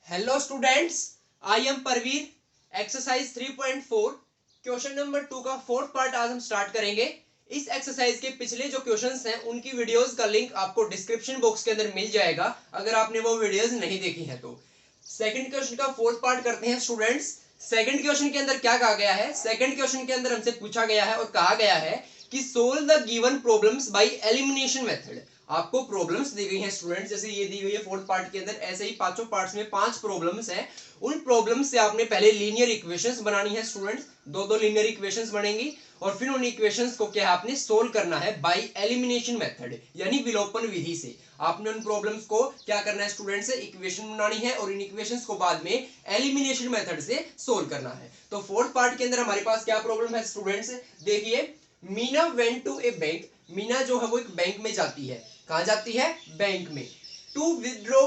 Hello students, I am Parveer. Exercise 3.4 question number 2 का fourth part आज हम स्टार्ट करेंगे। इस एक्सरसाइज के पिछले जो क्वेश्चंस हैं उनकी वीडियोस का लिंक आपको डिस्क्रिप्शन बॉक्स के अंदर मिल जाएगा अगर आपने वो वीडियोस नहीं देखी हैं तो। सेकंड क्वेश्चन का फोर्थ पार्ट करते हैं स्टूडेंट्स। सेकंड क्वेश्चन के अंदर क्या कहा गया है? सेकंड क्वेश्चन के अंदर हमसे पूछा गया है और कहा गया है कि solve the given problems by elimination method. आपको प्रॉब्लम्स दी गई हैं स्टूडेंट्स, जैसे ये दी गई है फोर्थ पार्ट के अंदर, ऐसे ही पांचों पार्ट्स में 5 प्रॉब्लम्स हैं। उन प्रॉब्लम्स से आपने पहले लीनियर इक्वेशंस बनानी है स्टूडेंट्स, दो लीनियर इक्वेशंस बनेंगी और फिर उन इक्वेशंस को क्या आपने सोल्व करना है बाय एलिमिनेशन मेथड, यानी विलोपन विधि से। आपने उन प्रॉब्लम्स को क्या करना है स्टूडेंट्स, इक्वेशन बनानी है और इन इक्वेशंस को बाद में एलिमिनेशन मेथड से सोल्व करना है। तो फोर्थ पार्ट के अंदर हमारे पास क्या प्रॉब्लम है स्टूडेंट्स, देखिए। Meena went to a bank. Meena जो है वो एक बैंक में जाती है। कहां जाती है? बैंक में। To withdraw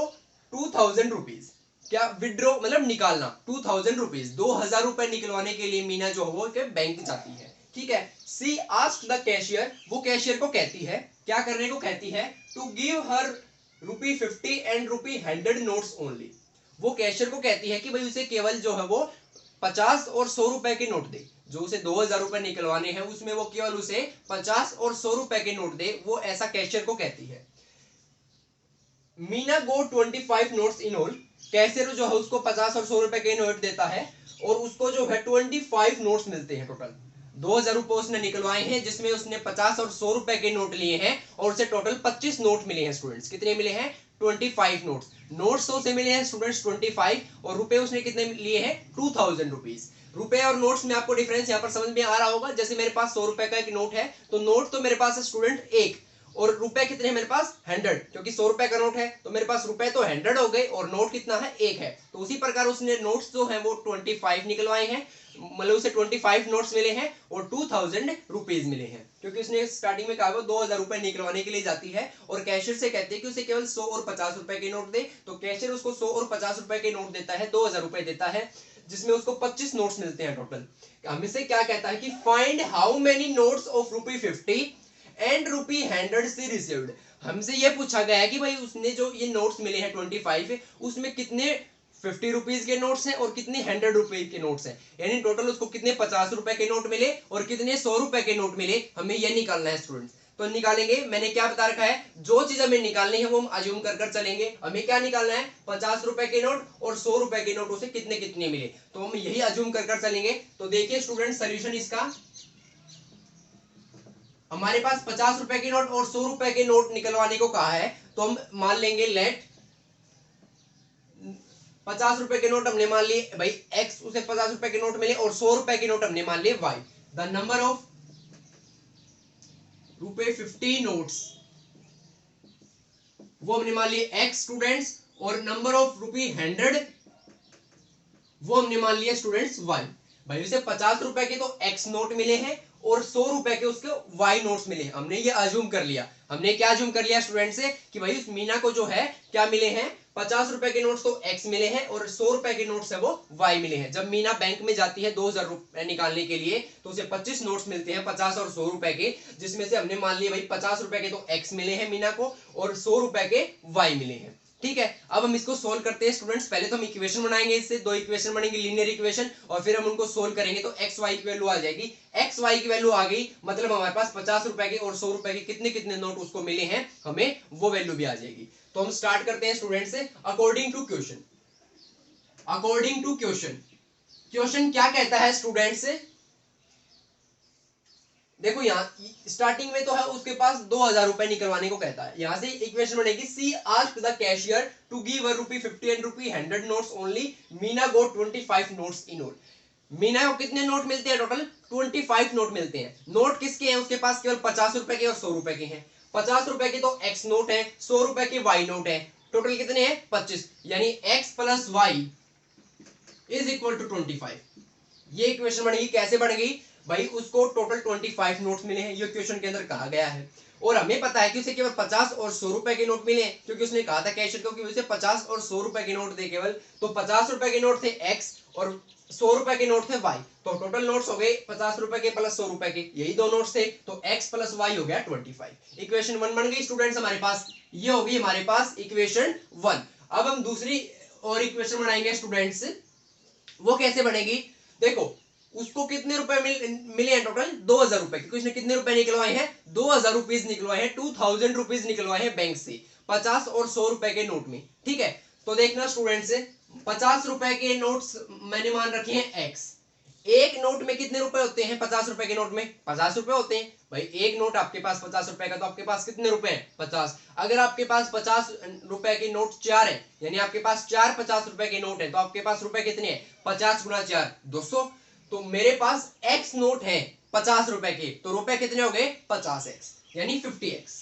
2000 rupees. क्या विदड्रॉ मतलब निकालना? 2000 रुपीज, 2000 रुपए निकलवाने के लिए मीना जो है वो बैंक जाती है। ठीक है। सी आस्क्ड द कैशियर, वो कैशियर को कहती है, क्या करने को कहती है? To give her ₹50 and ₹100 notes only. वो कैशियर को कहती है कि भाई उसे केवल जो है वो 50 और 100 रुपए के नोट दे। जो उसे 2000 रुपए निकलवाने हैं उसमें वो केवल उसे 50 और 100 रुपए के नोट दे, वो ऐसा कैशियर को कहती है। मीना गो 25 नोट्स इन ऑल। कैशियर जो है उसको 50 और 100 रुपए के नोट देता है और उसको जो है 25 नोट्स मिलते हैं। टोटल 2000 रुपए उसने निकलवाए हैं जिसमें उसने 50 और 100 रुपए के नोट लिए हैं और उसे टोटल 25 नोट मिले हैं स्टूडेंट्स। कितने मिले हैं? 25 नोट्स। नोट्स तो उसे मिले हैं स्टूडेंट्स 25 और रुपए उसने कितने लिए हैं? 2000 रुपीज। रुपए और नोट्स में आपको डिफरेंस यहाँ पर समझ में आ रहा होगा। जैसे मेरे पास 100 रुपए का एक नोट है तो नोट तो मेरे पास है स्टूडेंट एक, और रुपए कितने हैं मेरे पास? 100, क्योंकि 100 रुपए का नोट है तो मेरे पास रुपए तो 100 हो गए और नोट कितना है? एक है। तो उसी प्रकार उसने नोट्स जो है वो 25 निकलवाए हैं, मतलब उसे 25 नोट्स मिले हैं और 2000 रुपीज मिले हैं, क्योंकि उसने स्टार्टिंग में कहा 2000 रुपए निकलवाने के लिए जाती है और कैशियर से कहती है कि उसे केवल 100 और 50 रुपए के नोट दे। तो कैशियर उसको 100 और 50 रुपए के नोट देता है, 2000 रुपए देता है, जिसमें उसको 25 नोट्स मिलते हैं टोटल। हमसे क्या कहता है कि find how many notes of ₹50 and ₹100 she received. हमसे ये पूछा गया है कि भाई उसने जो ये नोट्स मिले हैं 25, उसमें कितने 50 रुपीज के नोट्स हैं और कितने 100 रुपए के नोट्स हैं, यानी टोटल उसको कितने 50 रुपए के नोट मिले और कितने 100 रुपए के नोट मिले, हमें ये निकालना है स्टूडेंट्स। तो निकालेंगे, मैंने क्या बता रखा है, जो चीज हमें निकालनी है वो हम अज्यूम कर चलेंगे। हमें क्या निकालना है? 50 रुपए के नोट और 100 रुपए के नोट उसे कितने कितने मिले, तो हम यही अज्यूम कर चलेंगे। तो देखिए स्टूडेंट, सोल्यूशन इसका, हमारे पास 50 रुपए के नोट और 100 रुपए के नोट निकलवाने को कहा है, तो हम मान लेंगे लेट 50 रुपए के नोट हमने मान लिए भाई x, उसे 50 रुपए के नोट मिले, और 100 रुपए के नोट हमने मान लिए y। The number of ₹50 notes वो हमने मान लिए x स्टूडेंट्स, और नंबर ऑफ ₹100 वो हमने मान लिया स्टूडेंट्स y। भाई उसे 50 रुपए के तो x नोट मिले हैं और 100 रुपए के उसके y नोट्स मिले हैं। हमने ये अज्यूम कर लिया। हमने क्या अज्यूम कर लिया स्टूडेंट से कि भाई उस मीना को जो है क्या मिले हैं? 50 रुपए के नोट्स तो x मिले हैं और 100 रुपए के नोट्स है वो y मिले हैं। जब मीना बैंक में जाती है 2000 रुपए निकालने के लिए तो उसे 25 नोट्स मिलते हैं 50 और 100 रुपए के, जिसमें से हमने मान लिया भाई 50 रुपए के तो x मिले हैं मीना को और 100 रुपए के y मिले हैं। ठीक है। अब हम इसको सोल्व करते हैं स्टूडेंट्स। पहले तो हम इक्वेशन बनाएंगे, इससे दो इक्वेशन बनेंगी लीनियर इक्वेशन, और फिर हम उनको सोल्व करेंगे तो एक्स वाई की वैल्यू आ जाएगी। एक्स वाई की वैल्यू आ गई मतलब हमारे पास 50 रुपए के और 100 रुपए के कितने कितने नोट उसको मिले हैं, हमें वो वैल्यू भी आ जाएगी। तो हम स्टार्ट करते हैं स्टूडेंट से according to question. According to question, question क्या कहता है स्टूडेंट से? देखो यहाँ स्टार्टिंग में तो है उसके पास 2000 रुपए निकलवाने को कहता है। यहां से इक्वेशन बनेगी, she asked the cashier to give her ₹50 and ₹100 notes only. Meena got 25 notes in all. Meena को कितने नोट मिलते हैं? टोटल 25 नोट मिलते हैं। नोट किसके हैं? उसके पास केवल 50 रुपए के और 100 रुपए के हैं। 50 रुपए के तो एक्स नोट है, 100 रुपए के वाई नोट है। टोटल कितने हैं? 25, यानी x plus y is equal to 25। ये इक्वेशन बनेगी। कैसे बनेगी भाई? उसको टोटल 25 नोट्स मिले हैं, ये क्वेश्चन के अंदर कहा गया है, और हमें पता है कि उसे केवल 50 और 100 रुपए के नोट मिले, क्योंकि उसने कहा था कैशियर को कि उसे 50 और 100 रुपए के नोट दे केवल। तो 50 रुपए के नोट थे एक्स और 100 रुपए के नोट थे वाई, तो टोटल नोट्स हो गए 50 रुपए के प्लस 100 रुपए के, यही दो नोट्स थे, तो एक्स प्लस वाई हो गया 25। इक्वेशन 1 बन गई स्टूडेंट्स हमारे पास। ये होगी हमारे पास इक्वेशन 1। अब हम दूसरी और इक्वेशन बनाएंगे स्टूडेंट्स, वो कैसे बनेगी, देखो उसको कितने रुपए मिले हैं टोटल 2000 रुपए, क्योंकि उसने कितने रुपए निकलवाए हैं 2000 रुपीज निकलवाए हैं, 2000 रुपीज निकलवाए हैं बैंक से 50 और 100 रुपए के नोट में। ठीक है, तो देखना स्टूडेंट्स 50 रुपए के नोट्स मैंने मान रखे हैं एक्स। एक नोट में कितने रुपए होते हैं 50 रुपए के नोट में 50 रुपए होते हैं भाई। एक नोट आपके पास 50 रुपए का, तो आपके पास कितने रुपए हैं 50। अगर आपके पास 50 रुपए के नोट 4 है, यानी आपके पास 4 50 रुपए के नोट है, तो आपके पास रुपए कितने हैं 50 गुना 4 200। तो मेरे पास एक्स नोट है 50 रुपए के, तो रुपए कितने हो गए 50x यानी 50x।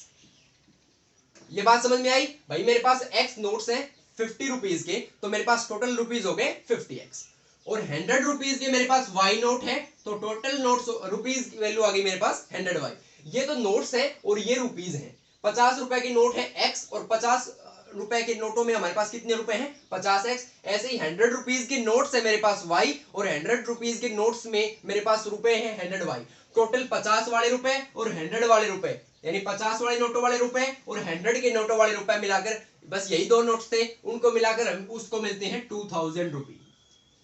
ये बात समझ में आई भाई। मेरे पास एक्स नोट्स हैं 50 रुपीज के, तो मेरे पास टोटल रुपीज हो गए 50x। और 100 रुपीज के मेरे पास वाई नोट है, तो टोटल नोट्स रुपीज की वैल्यू आ गई मेरे पास 100y। ये तो नोट्स है और ये रुपीज है। 50 रुपए के नोट है x और 50 रुपए के नोटों में हमारे पास कितने रुपए हैं 50x। ऐसे ही 100 रुपीज के नोट्स है मेरे पास y और 100 रुपीज के नोट्स में मेरे पास रुपए हैं 100y। टोटल 50 वाले रुपए और 100 वाले रुपए, यानी 50 वाले नोटों वाले रुपए और 100 के नोटों वाले रुपए मिलाकर, बस यही दो नोट्स थे, उनको मिलाकर उसको मिलते हैं 2000 रुपी।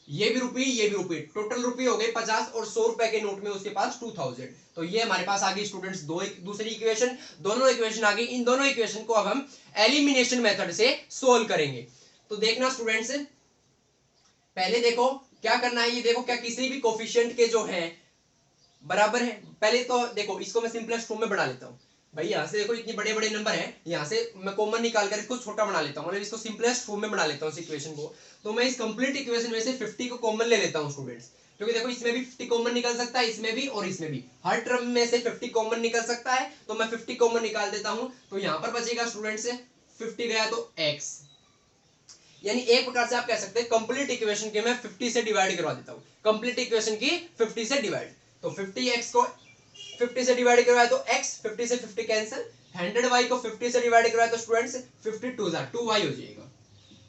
ये भी रुपी ये भी रुपी, टोटल रुपी हो गए 50 और 100 रुपए के नोट में उसके पास 2000। तो ये हमारे पास आ गई स्टूडेंट्स दूसरी इक्वेशन। दोनों इक्वेशन आ गई। इन दोनों इक्वेशन को अब हम एलिमिनेशन मेथड से सोल्व करेंगे। तो देखना स्टूडेंट्स, पहले देखो क्या करना है। ये देखो क्या किसी भी कोफिशिएंट के जो है बराबर है। पहले तो देखो इसको मैं सिंपलेस्ट फॉर्म में बना लेता हूँ भाई। यहाँ से देखो इतने बड़े बड़े नंबर है, यहाँ से मैं कॉमन निकाल कर इसको छोटा बना लेता हूँ, मतलब इसको सिंपलेस्ट फॉर्म में बना लेता हूँ इस इक्वेशन को। तो मैं इस कंप्लीट इक्वेशन में से 50 को कॉमन ले लेता हूँ स्टूडेंट्स, क्योंकि देखो इसमें भी 50 कॉमन निकल सकता है, इसमें भी और इसमें भी, हर टर्म में से 50 कॉमन निकल सकता है। तो मैं 50 कॉमन निकाल देता हूँ। तो यहाँ पर बचेगा स्टूडेंट्स 50 गया तो x, यानी एक प्रकार से आप कह सकते हैं कंप्लीट इक्वेशन के मैं 50 से डिवाइड करवा देता हूँ। कंप्लीट इक्वेशन की 50 से डिवाइड, तो 50x को 50 से डिवाइड करवाए तो x, 50 से 50 कैंसिल, 100y को 50 से डिवाइड करवाए तो स्टूडेंट्स 52 2y हो जाएगा,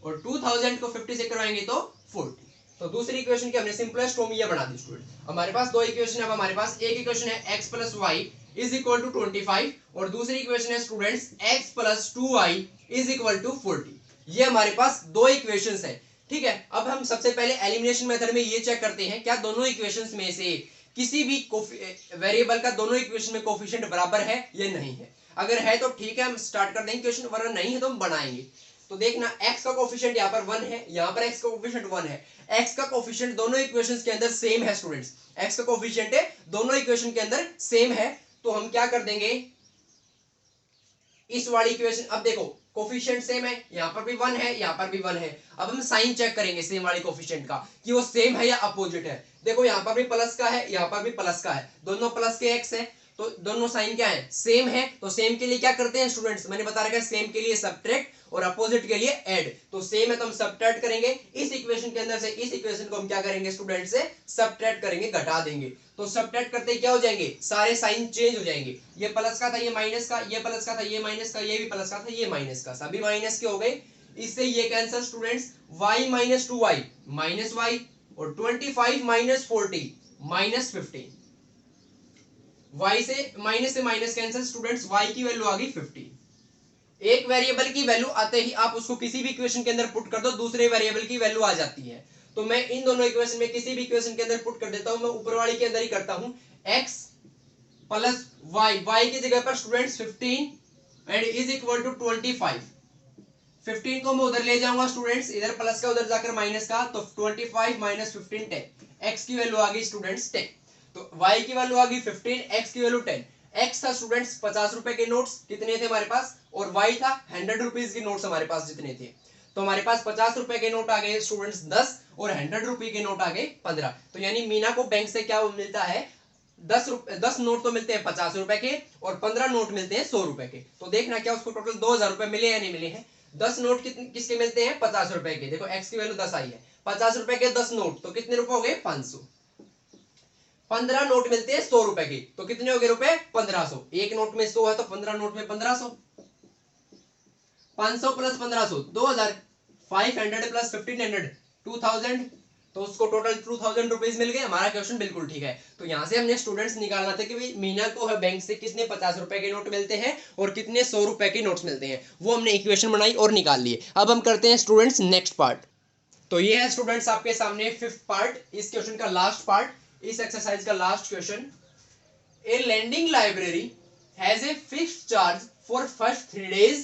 और 2000 को 50 से करवाएंगे तो 40। तो दूसरी इक्वेशन की हमने सिंपलेस्ट फॉर्म ये बना दी स्टूडेंट। हमारे पास दो इक्वेशन है। अब हमारे पास एक इक्वेशन है x plus y is equal to 25 और दूसरी इक्वेशन है students x plus 2y is equal to 40। ये हमारे पास दो इक्वेशंस है। ठीक है, अब हम सबसे पहले एलिमिनेशन मेथड में ये चेक करते हैं क्या दोनों इक्वेशंस में से किसी भी वेरिएबल का दोनों इक्वेशन में कोफिशिएंट बराबर है या नहीं है। अगर है तो ठीक है हम स्टार्ट कर देंगे इक्वेशन, वरना नहीं है तो हम बनाएंगे। तो देखना x का कोफिशिएंट यहाँ पर 1 है, यहाँ पर x का कोफिशिएंट 1 है। x का कोफिशिएंट दोनों इक्वेशंस के अंदर सेम है स्टूडेंट्स, x का कोफिशिएंट है दोनों इक्वेशन के अंदर सेम है। तो हम क्या कर देंगे इस वाली इक्वेशन, अब देखो कोफिशिएंट सेम है, यहाँ पर भी 1 है, यहाँ पर भी 1 है। अब हम साइन चेक करेंगे सेम वाले कोफिशिएंट का कि वो सेम है या अपोजिट है। देखो यहाँ पर भी प्लस का है, यहाँ पर भी प्लस का है, दोनों प्लस के x है, तो दोनों साइन क्या है सेम है। तो सेम के लिए क्या करते हैं स्टूडेंट्स, मैंने बता रखा है सेम के लिए सब्ट्रैक्ट और अपोजिट के लिए ऐड। तो सेम है तो हम सब्ट्रैक्ट करेंगे, इस इक्वेशन के अंदर से इस इक्वेशन को हम क्या करेंगे स्टूडेंट्स से सब्ट्रैक्ट करेंगे, घटा देंगे। तो सब्ट्रैक्ट करते क्या हो जाएंगे सारे साइन चेंज हो जाएंगे। ये प्लस का था ये माइनस का, ये प्लस का था ये माइनस का, ये भी प्लस का था ये माइनस का, सभी माइनस के हो गए। इससे ये cancel students, y minus 2y minus y और 25 माइनस 40 माइनस 15। y से माइनस कैंसिल स्टूडेंट्स, y की वैल्यू आ गई 50। एक वेरिएबल की वैल्यू आते ही आप उसको किसी भी इक्वेशन के अंदर पुट कर दो, दूसरे वेरिएबल की वैल्यू आ जाती है। तो मैं इन दोनों इक्वेशन में किसी भी इक्वेशन के अंदर पुट कर देता हूं, मैं ऊपर वाली के अंदर ही करता हूं x प्लस y की जगह पर students 15 and is equal to 25। 15 को मैं उधर ले जाऊंगा स्टूडेंट्स, इधर प्लस का उधर जाकर माइनस का, तो 25 माइनस 15 10। x की वैल्यू आ गई स्टूडेंट्स 10, तो y की वैल्यू आ गई 15, x की वैल्यू 10। x था स्टूडेंट्स 50 रुपए के नोट्स कितने थे हमारे पास, और y था 100 रुपीज के नोट्स हमारे पास जितने थे। तो हमारे पास 50 रुपए के नोट आ गए स्टूडेंट्स 10 और 100 रुपए के नोट आ गए 15। तो यानी मीना को बैंक से क्या मिलता है 10 नोट तो मिलते हैं 50 रुपए के और 15 नोट मिलते हैं 100 रुपए के। तो देखना क्या उसको टोटल 2000 रुपए मिले या नहीं मिले हैं। 10 नोट किसके मिलते हैं 50 रुपए के, देखो x की वैल्यू 10 आई है, 50 रुपए के 10 नोट तो कितने रुपए हो गए 500। 15 नोट मिलते हैं 100 रुपए के, तो कितने हो गए रुपए 1500। एक नोट में 100 है तो 15 नोट में 1500, 500 प्लस 1500 2000, 500 प्लस 1500 2000, तो उसको टोटल 2000 रुपीज मिल गए। हमारा क्वेश्चन बिल्कुल ठीक है। तो यहाँ से हमने स्टूडेंट्स निकालना था कि भाई मीना को बैंक से कितने 50 रुपए के नोट मिलते हैं और कितने 100 रुपए के नोट्स मिलते हैं, वो हमने इक्वेशन बनाई और निकाल लिए। अब हम करते हैं स्टूडेंट्स नेक्स्ट पार्ट। तो ये है स्टूडेंट्स आपके सामने फिफ्थ पार्ट, इस क्वेश्चन का लास्ट पार्ट, इस एक्सरसाइज का last question. A lending library has a fixed charge for first 3 days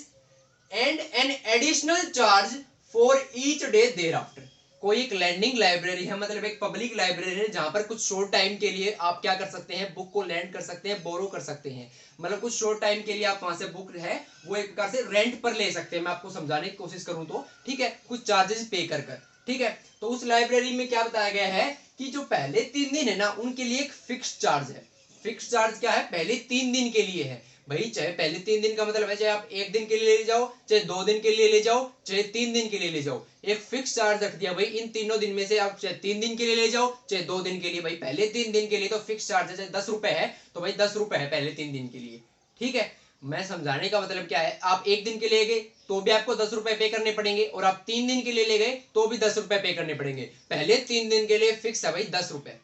and an additional charge for each day thereafter। कोई एक लैंडिंग लाइब्रेरी है, मतलब एक पब्लिक लाइब्रेरी है जहां पर कुछ शॉर्ट टाइम के लिए आप क्या कर सकते हैं, बुक को लैंड कर सकते हैं, बोरो कर सकते हैं। मतलब कुछ शॉर्ट टाइम के लिए आप वहां से बुक है वो एक प्रकार से रेंट पर ले सकते हैं। मैं आपको समझाने की कोशिश करूं तो ठीक है, कुछ चार्जेस पे कर ठीक है। तो उस लाइब्रेरी में क्या बताया गया है कि जो पहले 3 दिन है ना उनके लिए एक फिक्स चार्ज है। फिक्स चार्ज क्या है, पहले 3 दिन के लिए है भाई। चाहे पहले 3 दिन का मतलब है चाहे आप 1 दिन के लिए ले जाओ, चाहे 2 दिन के लिए ले जाओ, चाहे 3 दिन के लिए ले जाओ, एक फिक्स चार्ज रख दिया भाई। इन तीनों दिन में से आप चाहे 3 दिन के लिए ले जाओ, चाहे 2 दिन के लिए। भाई पहले 3 दिन के लिए तो फिक्स चार्ज है, चाहे 10 रुपए है तो भाई 10 रुपए है पहले 3 दिन के लिए। ठीक है, मैं समझाने का मतलब क्या है, आप 1 दिन के लिए गए तो भी आपको 10 रुपए पे करने पड़ेंगे, और आप 3 दिन के लिए ले गए तो भी 10 रुपए पे करने पड़ेंगे। पहले 3 दिन के लिए फिक्स है भाई 10 रुपए।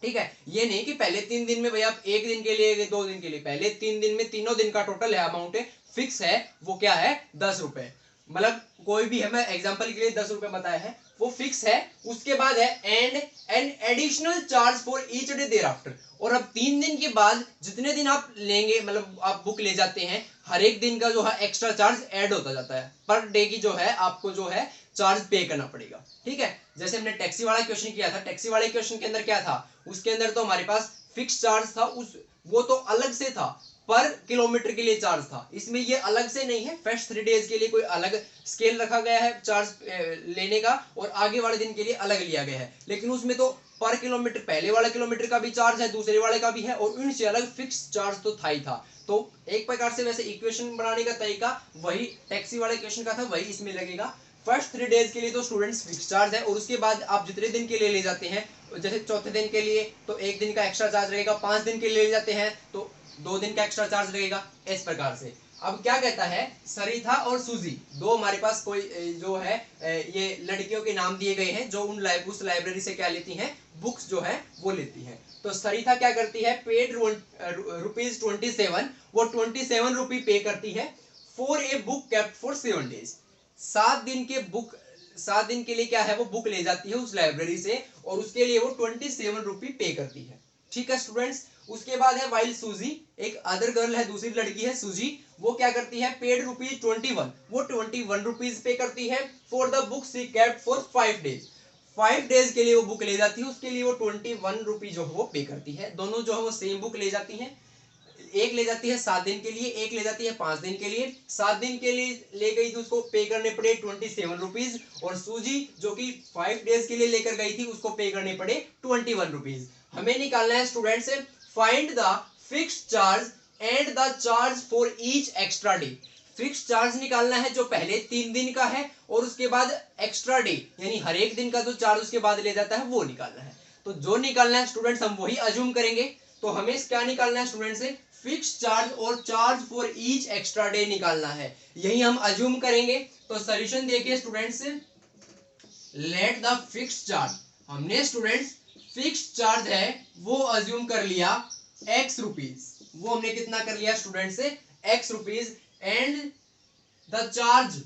ठीक है, ये नहीं कि पहले 3 दिन में भाई आप 1 दिन के लिए 2 दिन के लिए, पहले 3 दिन में तीनों दिन का टोटल है अमाउंट है फिक्स है, वो क्या है 10 रुपए। मतलब कोई भी है, मैं एग्जांपल के लिए 10 रुपए बताया है, वो फिक्स है। उसके बाद है and an additional charge for each day thereafter. और अब 3 दिन के बाद जितने दिन आप लेंगे, मतलब आप बुक ले जाते हैं, हर एक दिन का जो है एक्स्ट्रा चार्ज ऐड होता जाता है। पर डे की जो है आपको जो है चार्ज पे करना पड़ेगा। ठीक है, जैसे हमने टैक्सी वाला क्वेश्चन किया था, टैक्सी वाले क्वेश्चन के अंदर क्या था, उसके अंदर तो हमारे पास फिक्स चार्ज था, उस वो तो अलग से था, पर किलोमीटर के लिए चार्ज था। इसमें ये अलग से नहीं है, फर्स्ट 3 डेज के लिए कोई अलग स्केल रखा गया है चार्ज लेने का, और आगे वाले दिन के लिए अलग लिया गया है। लेकिन उसमें तो पर किलोमीटर, पहले वाला किलोमीटर का भी चार्ज है, दूसरे वाले का भी है, और उनसे अलग फिक्स चार्ज तो था ही था। तो एक प्रकार से वैसे इक्वेशन बनाने का तरीका वही टैक्सी वाले क्वेश्चन का था, वही इसमें लगेगा। फर्स्ट 3 डेज के लिए तो स्टूडेंट्स फिक्स चार्ज है, और उसके बाद आप जितने दिन के लिए ले जाते हैं, जैसे चौथे दिन के लिए तो 1 दिन का एक्स्ट्रा चार्ज रहेगा, 5 दिन के लिए ले जाते हैं तो 2 दिन का एक्स्ट्रा चार्ज रहेगा, इस प्रकार से। अब क्या कहता है, सरिता और सूजी दो हमारे पास कोई जो है ये लड़कियों के नाम दिए गए हैं जो उस लाइब्रेरी से क्या लेती हैं, बुक्स जो है वो लेती हैं। तो सरिता क्या करती है, पेड ₹27, वो 27 रुपी पे करती है for a book kept for 7 days. 7 दिन के बुक, 7 दिन के लिए क्या है वो बुक ले जाती है उस लाइब्रेरी से, और उसके लिए वो 27 रुपी पे करती है। ठीक है स्टूडेंट्स, उसके बाद है वाइल सूजी, एक अदर गर्ल है, दूसरी लड़की है सूजी, वो क्या करती है, पेड ₹21, वो 21 रुपीज पे करती है for the book she kept for 5 days. 5 days के लिए वो बुक ले जाती है, उसके लिए वो 21 रुपी जो है वो पे करती है। दोनों जो है वो सेम बुक ले जाती है, एक ले जाती है 7 दिन के लिए, एक ले जाती है 5 दिन के लिए। 7 दिन के लिए ले गई थी, उसको पे करने पड़े 27 रुपीज, और सूजी जो कि 5 डेज के लिए लेकर गई थी उसको पे करने पड़े 21 रुपीज। हमें निकालना है students, find the fixed charge and the charge for each extra day. Fix charge निकालना है जो पहले 3 दिन का है, और उसके बाद एक्स्ट्रा डे यानी हर एक दिन का जो चार्ज उसके बाद ले जाता है वो निकालना है। तो जो निकालना है स्टूडेंट्स हम वही अज्यूम करेंगे। तो हमें क्या निकालना है स्टूडेंट्स, फिक्स चार्ज और charge for each extra day निकालना है, यही हम अज्यूम करेंगे। तो सॉल्यूशन देखिए students, let the fix charge, हमने स्टूडेंट्स फिक्स चार्ज है वो अज्यूम कर लिया x रुपीज, वो हमने कितना कर लिया स्टूडेंट्स से x rupees, and the charge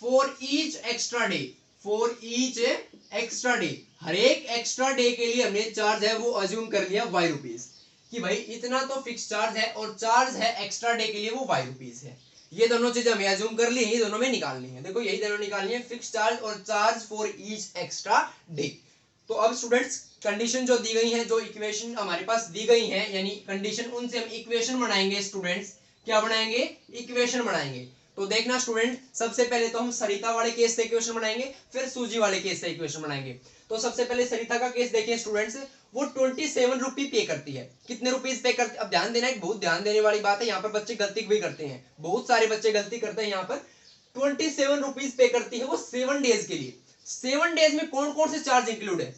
for each extra day, for each extra day, हर एक एक्स्ट्रा डे के लिए हमने चार्ज है वो अज्यूम कर लिया y रुपीज, कि भाई इतना तो फिक्स चार्ज है और चार्ज है एक्स्ट्रा डे के लिए वो y रुपीज है। ये दोनों चीजें हमें अज्यूम कर ली, ये दोनों में निकालनी है। देखो यही दोनों निकालनी है, फिक्स चार्ज और charge for each extra day. तो अब स्टूडेंट्स कंडीशन जो दी गई है, जो इक्वेशन हमारे पास दी गई है, यानी कंडीशन, उनसे हम इक्वेशन बनाएंगे स्टूडेंट्स। क्या बनाएंगे, इक्वेशन बनाएंगे। तो देखना स्टूडेंट, सबसे पहले तो हम सरिता वाले केस से इक्वेशन बनाएंगे, फिर सूजी वाले केस से इक्वेशन बनाएंगे। तो सबसे पहले सरिता का केस देखिए स्टूडेंट्स, वो 27 रुपी पे करती है। कितने रुपीज पे करती है, अब ध्यान देना, एक बहुत ध्यान देने वाली बात है, यहाँ पर बच्चे गलती भी करते हैं, बहुत सारे बच्चे गलती करते हैं। यहाँ पर 27 रुपीज पे करती है वो 7 डेज के लिए। 7 डेज में कौन कौन से चार्ज इंक्लूड है।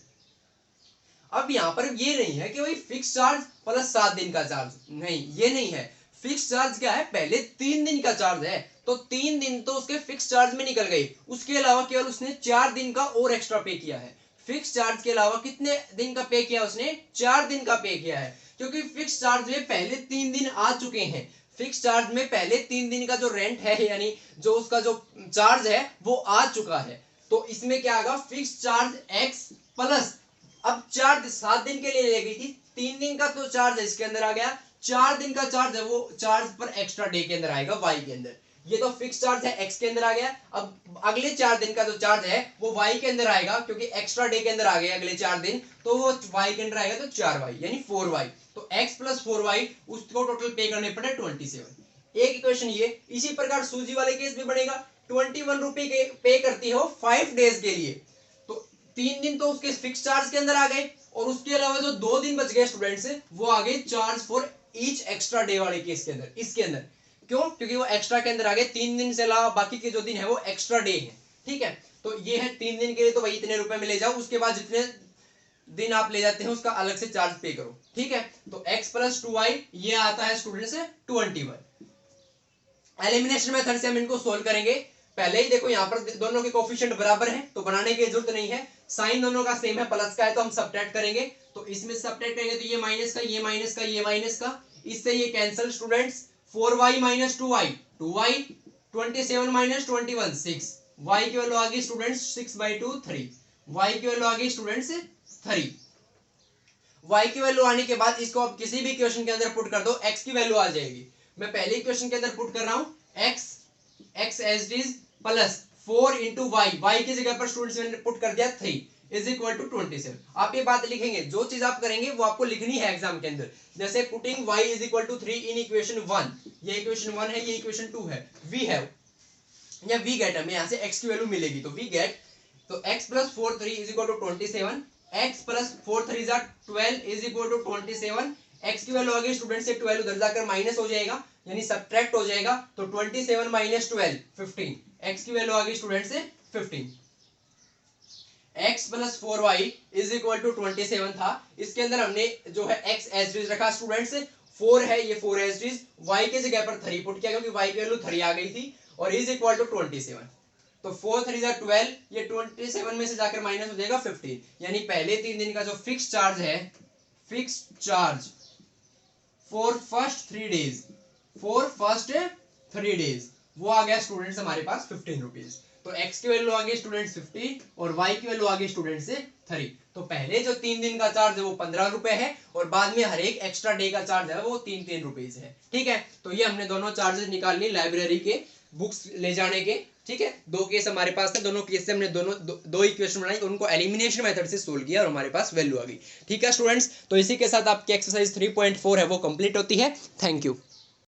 अब यहाँ पर ये नहीं है कि भाई फिक्स चार्ज प्लस 7 दिन का चार्ज, नहीं ये नहीं है। फिक्स चार्ज क्या है, पहले 3 दिन का चार्ज है, तो 3 दिन तो उसके फिक्स चार्ज में निकल गए, उसके अलावा केवल उसने 4 दिन का और एक्स्ट्रा पे किया है। फिक्स चार्ज के अलावा कितने दिन का पे किया उसने, 4 दिन का पे किया है, क्योंकि फिक्स चार्ज में पहले 3 दिन आ चुके हैं। फिक्स चार्ज में पहले 3 दिन का जो रेंट है यानी जो उसका जो चार्ज है वो आ चुका है, तो इसमें क्या आएगा फिक्स चार्ज x प्लस, अब चार्ज 7 दिन के लिए ले गई थी, 3 दिन का तो चार्ज है इसके अंदर आ गया, 4 दिन का चार्ज है वो चार्ज पर एक्स्ट्रा डे के अंदर आएगा y के अंदर, ये तो फिक्स चार्ज है x के अंदर आ गया। अब अगले 4 दिन का जो चार्ज है वो y के अंदर आएगा, क्योंकि एक्स्ट्रा डे के अंदर आ गया अगले 4 दिन, तो वो y के अंदर आएगा तो 4y यानी 4y, तो x प्लस 4y उसको टोटल पे करने पड़े 27। एक इक्वेशन ये। इसी प्रकार सूजी वाले केस में बनेगा 21 रुपए के पे करती हो 5 डेज के लिए, तो 3 दिन तो उसके फिक्स चार्ज के अंदर आ गए और उसके अलावा जो 2 दिन बच गए स्टूडेंट्स वो आ गए charge for each extra day वाले केस के अंदर। इसके अंदर क्यों? क्योंकि वो एक्स्ट्रा के अंदर आ गए, 3 दिन से अलावा बाकी के जो दिन है वो एक्स्ट्रा डे है। ठीक है, तो ये है 3 दिन के लिए, तो वही इतने रुपए में ले जाओ, उसके बाद जितने दिन आप ले जाते हैं उसका अलग से चार्ज पे करो। ठीक है, तो x प्लस 2y ये आता है स्टूडेंट्स 21। एलिमिनेशन मेथड से हम इनको सोल्व करेंगे। पहले ही देखो यहाँ पर दोनों के कोफिशिएंट बराबर है तो बनाने की जरूरत नहीं है, साइन दोनों का सेम है, प्लस का है तो हम सब्ट्रैक्ट करेंगे, तो इसमें सब्ट्रैक्ट करेंगे तो ये माइनस का, ये माइनस का, ये माइनस का, इससे ये cancel students. 4y minus 2y 2y, 27 minus 21 6, y की वैल्यू आ गई स्टूडेंट्स 6/2 3, y की वैल्यू आ गई स्टूडेंट्स 3। y की वैल्यू आने के बाद इसको आप किसी भी इक्वेशन के अंदर पुट कर दो, x की वैल्यू आ जाएगी। मैं पहले इक्वेशन के अंदर पुट कर रहा हूं x as it is plus 4 into y की जगह पर स्टूडेंट्स मैंने पुट कर दिया 3 इज इक्वल टू 27। आप ये बात लिखेंगे, जो चीज आप करेंगे वो आपको लिखनी है एग्जाम के अंदर, जैसे putting y is equal to 3 in equation 1, ये इक्वेशन 1 है, ये इक्वेशन 2 है, वी हैव या वी गेट, हमें यहाँ से x की वैल्यू मिलेगी, तो वी गेट, तो x plus 4 3 is equal to 27, x plus 4 3 जा 12 इज इक्वल टू 27, x की वैल्यू आ गई स्टूडेंट से 12 उधर जाकर माइनस हो जाएगा यानी सब्ट्रैक्ट हो जाएगा, तो 27 माइनस 12 15, x की वैल्यू आ गई स्टूडेंट से 15। x plus 4y is equal to 27 था, इसके अंदर हमने जो है x एज इट इज रखा स्टूडेंट्स, 4 है ये 4 एज इट इज, y की जगह पर 3 पुट किया क्योंकि y की वैल्यू 3 आ गई थी, और इज इक्वल टू 27, तो 4 3 जा 12, ये 27 में से जाकर माइनस हो जाएगा 15, यानी पहले 3 दिन का जो फिक्स चार्ज है, fix charge for first 3 days, for first 3 days वो आ गया स्टूडेंट्स हमारे पास 15 रुपीज, तो x की वैल्यू आ गई स्टूडेंट्स 50 और y की वैल्यू आ गई स्टूडेंट्स 3। तो पहले जो 3 दिन का चार्ज है वो 15 रुपए है और बाद में हर एक एक्स्ट्रा डे का चार्ज है वो 3 रुपीज है। ठीक है, तो ये हमने दोनों चार्जेस निकाल लिए लाइब्रेरी के बुक्स ले जाने के। ठीक है, 2 केस हमारे पास थे, दोनों केस से हमने दो इक्वेशन बनाई, उनको एलिमिनेशन मेथड से सोल्व किया और हमारे पास वैल्यू आ गई। ठीक है स्टूडेंट्स, तो इसी के साथ आपकी एक्सरसाइज 3.4 है वो कंप्लीट होती है। Thank you.